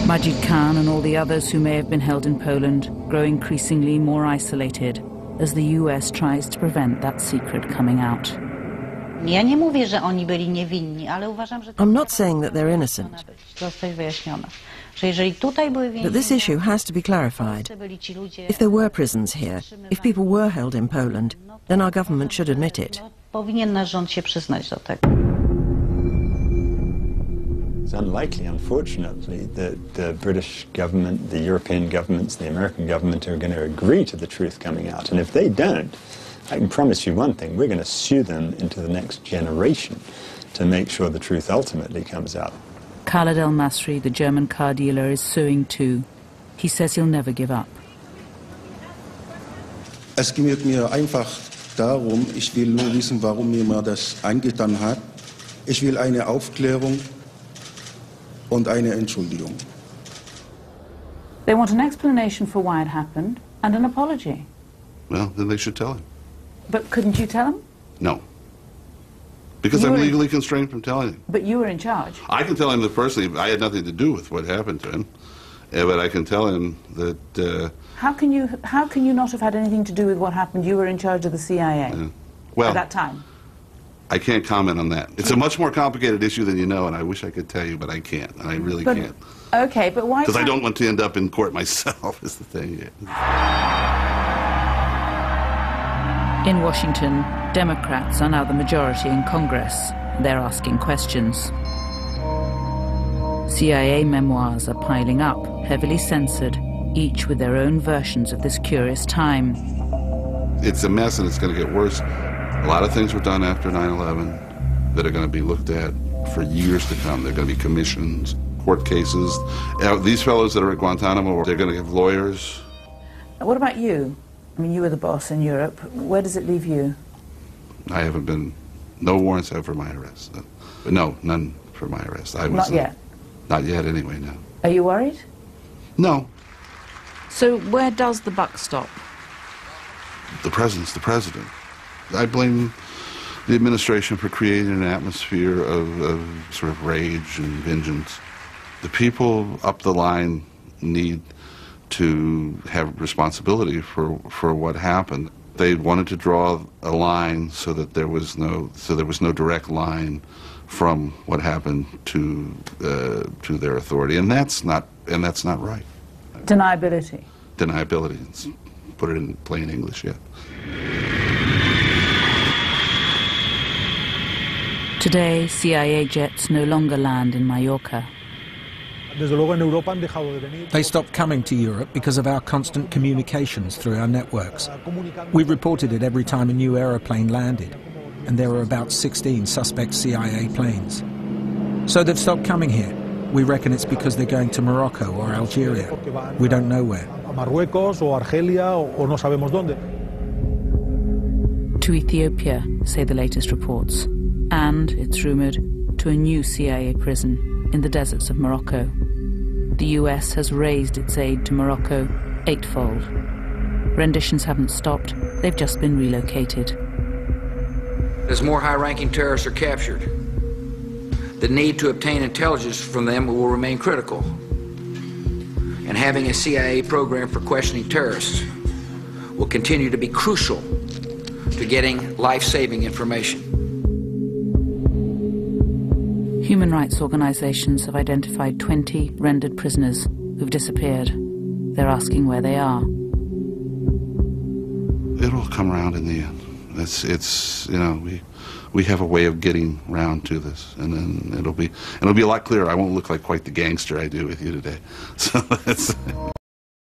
Majid Khan and all the others who may have been held in Poland grow increasingly more isolated as the US tries to prevent that secret coming out. I'm not saying that they're innocent, but this issue has to be clarified. If there were prisons here, if people were held in Poland, then our government should admit it. It's unlikely, unfortunately, that the British government, the European governments, the American government are going to agree to the truth coming out. And if they don't, I can promise you one thing, we're going to sue them into the next generation to make sure the truth ultimately comes out. Khaled El Masri, the German car dealer, is suing too. He says he'll never give up. Es geht mir einfach darum, ich will nur wissen, warum mir man das angetan hat. Ich will eine Aufklärung und eine Entschuldigung. They want an explanation for why it happened and an apology. Well, then they should tell him. But couldn't you tell him? No. Because I'm legally constrained from telling him. But you were in charge. I can tell him that personally I had nothing to do with what happened to him, but I can tell him that... How can you not have had anything to do with what happened? You were in charge of the CIA well, at that time. I can't comment on that. It's a much more complicated issue than you know, and I wish I could tell you, but I can't, and I really can't. Okay, but why? Because I don't want to end up in court myself, is the thing. In Washington, Democrats are now the majority in Congress. They're asking questions. CIA memoirs are piling up, heavily censored, each with their own versions of this curious time. It's a mess, and it's going to get worse. A lot of things were done after 9/11 that are going to be looked at for years to come. They're going to be commissions, court cases. These fellows that are at Guantanamo, they're going to have lawyers. What about you? I mean, you were the boss in Europe. Where does it leave you? I haven't been, no warrants out for my arrest. No, none for my arrest. Not yet? Not yet, anyway, no. Are you worried? No. So where does the buck stop? The president's the president. I blame the administration for creating an atmosphere of sort of rage and vengeance. The people up the line need to have responsibility for what happened. They wanted to draw a line so that there was no direct line from what happened to their authority, and that's not right. Deniability. Deniability. Let's put it in plain English, yeah. Today, CIA jets no longer land in Mallorca. They stopped coming to Europe because of our constant communications through our networks. We reported it every time a new aeroplane landed, and there were about 16 suspect CIA planes. So they've stopped coming here. We reckon it's because they're going to Morocco or Algeria. We don't know where. To Ethiopia, say the latest reports. And, it's rumoured, to a new CIA prison in the deserts of Morocco. The US has raised its aid to Morocco eightfold. Renditions haven't stopped, they've just been relocated. As more high-ranking terrorists are captured, the need to obtain intelligence from them will remain critical. And having a CIA program for questioning terrorists will continue to be crucial to getting life-saving information. Human rights organizations have identified 20 rendered prisoners who've disappeared. They're asking where they are. It'll come around in the end. It's you know, we have a way of getting round to this, and then it'll be a lot clearer. I won't look like quite the gangster I do with you today. So that's